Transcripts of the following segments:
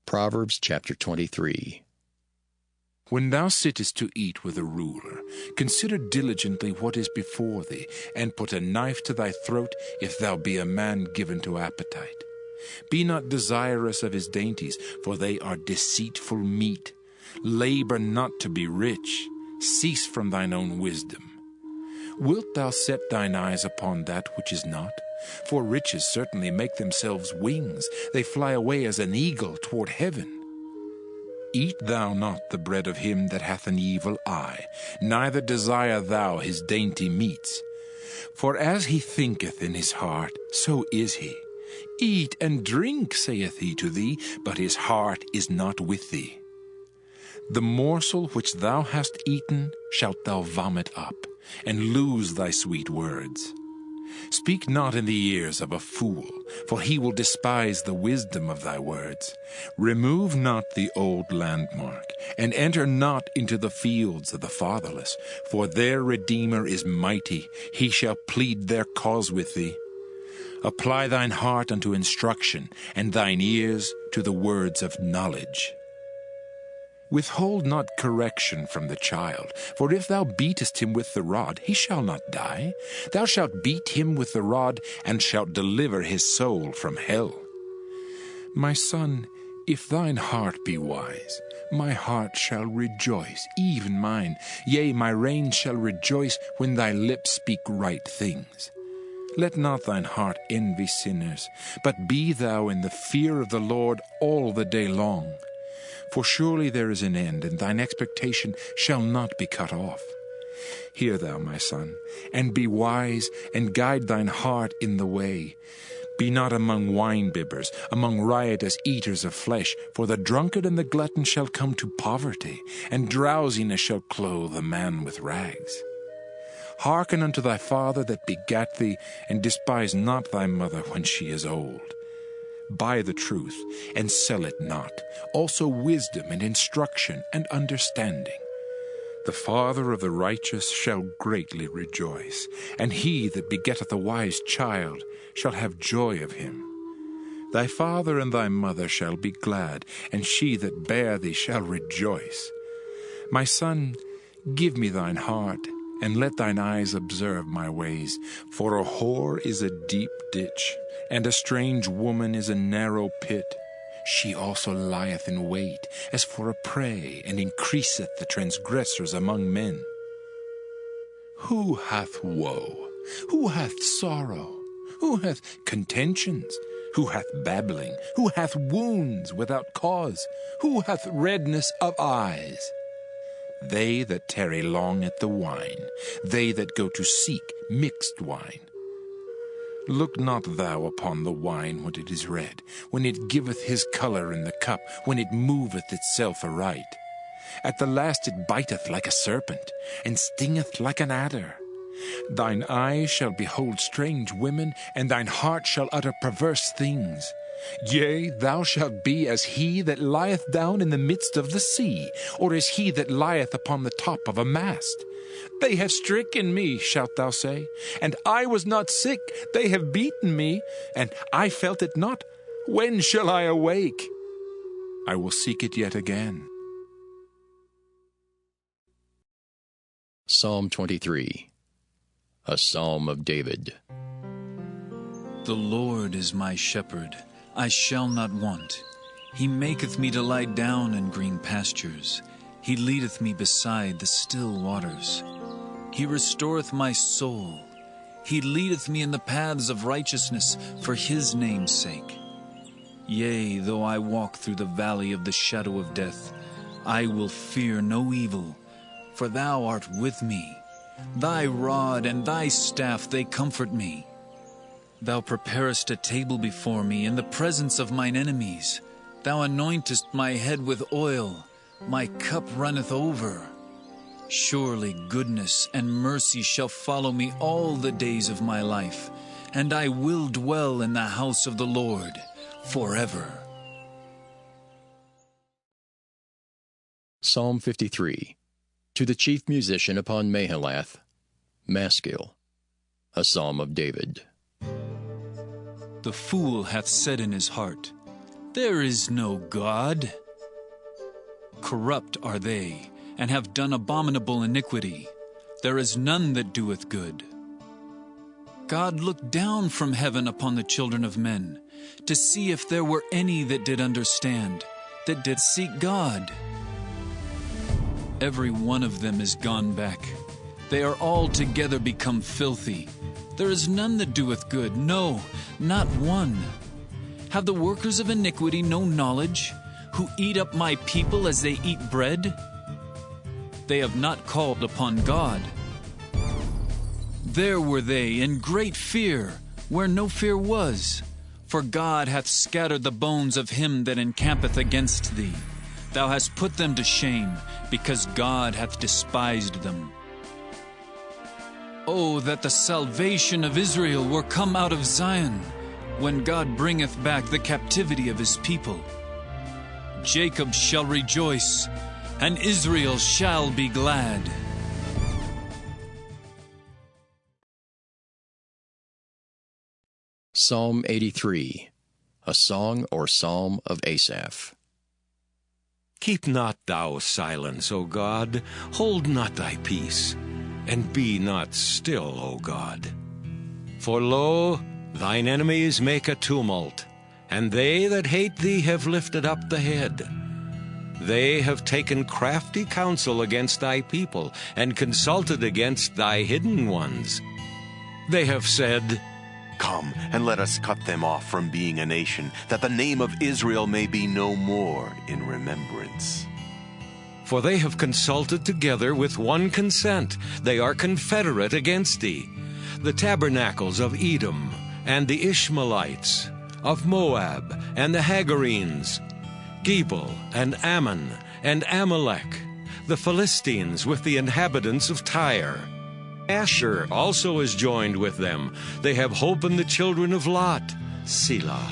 Proverbs chapter 23. When thou sittest to eat with a ruler, consider diligently what is before thee, and put a knife to thy throat, if thou be a man given to appetite. Be not desirous of his dainties, for they are deceitful meat. Labor not to be rich. Cease from thine own wisdom. Wilt thou set thine eyes upon that which is not? For riches certainly make themselves wings. They fly away as an eagle toward heaven. Eat thou not the bread of him that hath an evil eye, neither desire thou his dainty meats. For as he thinketh in his heart, so is he. Eat and drink, saith he to thee, but his heart is not with thee. The morsel which thou hast eaten shalt thou vomit up, and lose thy sweet words. Speak not in the ears of a fool, for he will despise the wisdom of thy words. Remove not the old landmark, and enter not into the fields of the fatherless, for their Redeemer is mighty, he shall plead their cause with thee. Apply thine heart unto instruction, and thine ears to the words of knowledge. Withhold not correction from the child, for if thou beatest him with the rod, he shall not die. Thou shalt beat him with the rod, and shalt deliver his soul from hell. My son, if thine heart be wise, my heart shall rejoice, even mine. Yea, my reins shall rejoice when thy lips speak right things. Let not thine heart envy sinners, but be thou in the fear of the Lord all the day long. For surely there is an end, and thine expectation shall not be cut off. Hear thou, my son, and be wise, and guide thine heart in the way. Be not among wine-bibbers, among riotous eaters of flesh, for the drunkard and the glutton shall come to poverty, and drowsiness shall clothe a man with rags. Hearken unto thy father that begat thee, and despise not thy mother when she is old. Buy the truth, and sell it not, also wisdom and instruction and understanding. The father of the righteous shall greatly rejoice, and he that begetteth a wise child shall have joy of him. Thy father and thy mother shall be glad, and she that bare thee shall rejoice. My son, give me thine heart, and let thine eyes observe my ways. For a whore is a deep ditch, and a strange woman is a narrow pit. She also lieth in wait as for a prey, and increaseth the transgressors among men. Who hath woe? Who hath sorrow? Who hath contentions? Who hath babbling? Who hath wounds without cause? Who hath redness of eyes? They that tarry long at the wine, they that go to seek mixed wine. Look not thou upon the wine when it is red, when it giveth his colour in the cup, when it moveth itself aright. At the last it biteth like a serpent, and stingeth like an adder. Thine eyes shall behold strange women, and thine heart shall utter perverse things. Yea, thou shalt be as he that lieth down in the midst of the sea, or as he that lieth upon the top of a mast. They have stricken me, shalt thou say, and I was not sick. They have beaten me, and I felt it not. When shall I awake? I will seek it yet again. Psalm 23. A Psalm of David. The Lord is my shepherd, I shall not want. He maketh me to lie down in green pastures. He leadeth me beside the still waters. He restoreth my soul. He leadeth me in the paths of righteousness for his name's sake. Yea, though I walk through the valley of the shadow of death, I will fear no evil, for thou art with me. Thy rod and thy staff, they comfort me. Thou preparest a table before me in the presence of mine enemies. Thou anointest my head with oil. My cup runneth over. Surely goodness and mercy shall follow me all the days of my life, and I will dwell in the house of the Lord forever. Psalm 53. To the chief musician upon Mahalath, Maskil, a Psalm of David. The fool hath said in his heart, There is no God. Corrupt are they, and have done abominable iniquity. There is none that doeth good. God looked down from heaven upon the children of men, to see if there were any that did understand, that did seek God. Every one of them is gone back. They are altogether become filthy. There is none that doeth good, no, not one. Have the workers of iniquity no knowledge, who eat up my people as they eat bread? They have not called upon God. There were they in great fear, where no fear was. For God hath scattered the bones of him that encampeth against thee. Thou hast put them to shame, because God hath despised them. Oh, that the salvation of Israel were come out of Zion, when God bringeth back the captivity of his people. Jacob shall rejoice, and Israel shall be glad. Psalm 83, a song or psalm of Asaph. Keep not thou silence, O God, hold not thy peace, and be not still, O God. For lo, thine enemies make a tumult, and they that hate thee have lifted up the head. They have taken crafty counsel against thy people, and consulted against thy hidden ones. They have said, Come, and let us cut them off from being a nation, that the name of Israel may be no more in remembrance. For they have consulted together with one consent. They are confederate against thee. The tabernacles of Edom, and the Ishmaelites, of Moab, and the Hagarenes, Gebal, and Ammon, and Amalek, the Philistines with the inhabitants of Tyre. Asher also is joined with them. They have hope in the children of Lot. Selah.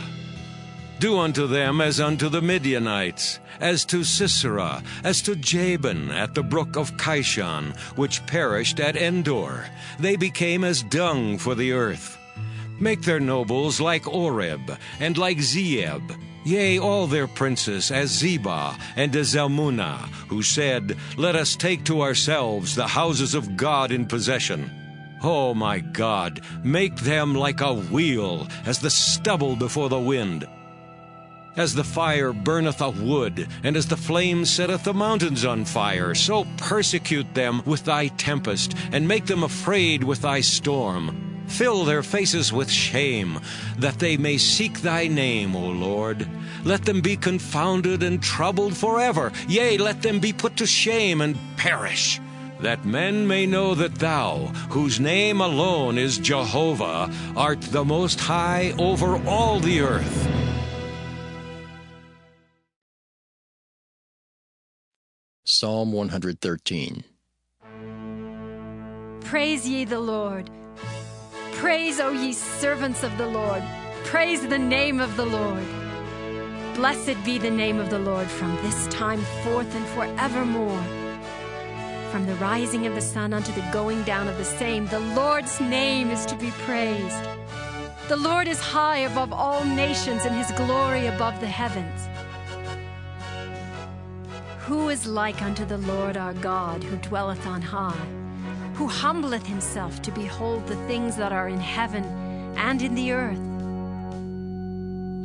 Do unto them as unto the Midianites, as to Sisera, as to Jabin at the brook of Kishon, which perished at Endor. They became as dung for the earth. Make their nobles like Oreb, and like Zeeb, yea, all their princes as Zebah and as Zalmunna, who said, Let us take to ourselves the houses of God in possession. O my God, make them like a wheel, as the stubble before the wind. As the fire burneth a wood, and as the flame setteth the mountains on fire, so persecute them with thy tempest, and make them afraid with thy storm. Fill their faces with shame, that they may seek thy name, O Lord. Let them be confounded and troubled forever. Yea, let them be put to shame and perish, that men may know that thou, whose name alone is Jehovah, art the Most High over all the earth. Psalm 113. Praise ye the Lord. Praise, O ye servants of the Lord. Praise the name of the Lord. Blessed be the name of the Lord from this time forth and forevermore. From the rising of the sun unto the going down of the same, the Lord's name is to be praised. The Lord is high above all nations, and his glory above the heavens. Who is like unto the Lord our God, who dwelleth on high, who humbleth himself to behold the things that are in heaven and in the earth?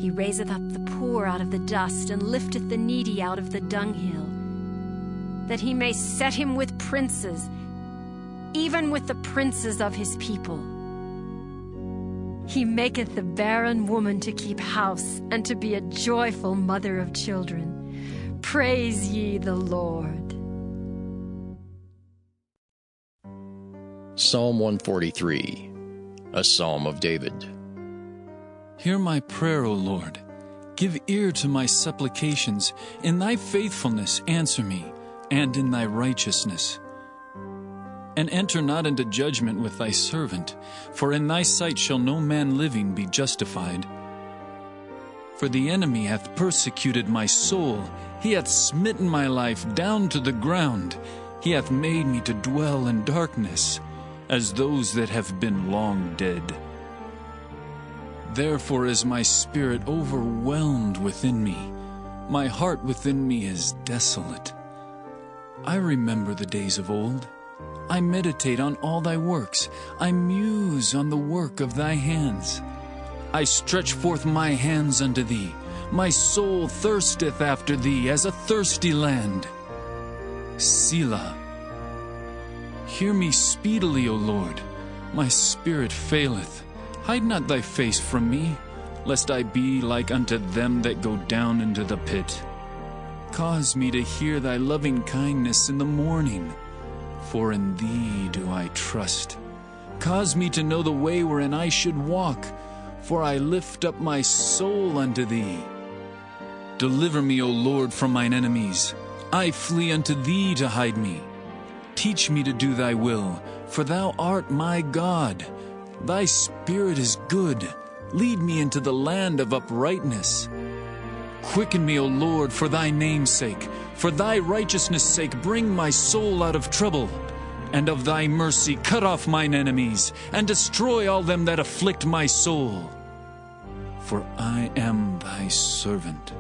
He raiseth up the poor out of the dust, and lifteth the needy out of the dunghill, that he may set him with princes, even with the princes of his people. He maketh the barren woman to keep house, and to be a joyful mother of children. Praise ye the Lord. Psalm 143, a psalm of David. Hear my prayer, O Lord. Give ear to my supplications. In thy faithfulness answer me, and in thy righteousness. And enter not into judgment with thy servant, for in thy sight shall no man living be justified. For the enemy hath persecuted my soul. He hath smitten my life down to the ground. He hath made me to dwell in darkness, as those that have been long dead. Therefore is my spirit overwhelmed within me. My heart within me is desolate. I remember the days of old. I meditate on all thy works. I muse on the work of thy hands. I stretch forth my hands unto thee. My soul thirsteth after thee as a thirsty land. Selah. Hear me speedily, O Lord. My spirit faileth. Hide not thy face from me, lest I be like unto them that go down into the pit. Cause me to hear thy loving kindness in the morning, for in thee do I trust. Cause me to know the way wherein I should walk, for I lift up my soul unto thee. Deliver me, O Lord, from mine enemies. I flee unto thee to hide me. Teach me to do thy will, for thou art my God. Thy spirit is good. Lead me into the land of uprightness. Quicken me, O Lord, for thy name's sake. For thy righteousness' sake, bring my soul out of trouble. And of thy mercy, cut off mine enemies, and destroy all them that afflict my soul. For I am thy servant.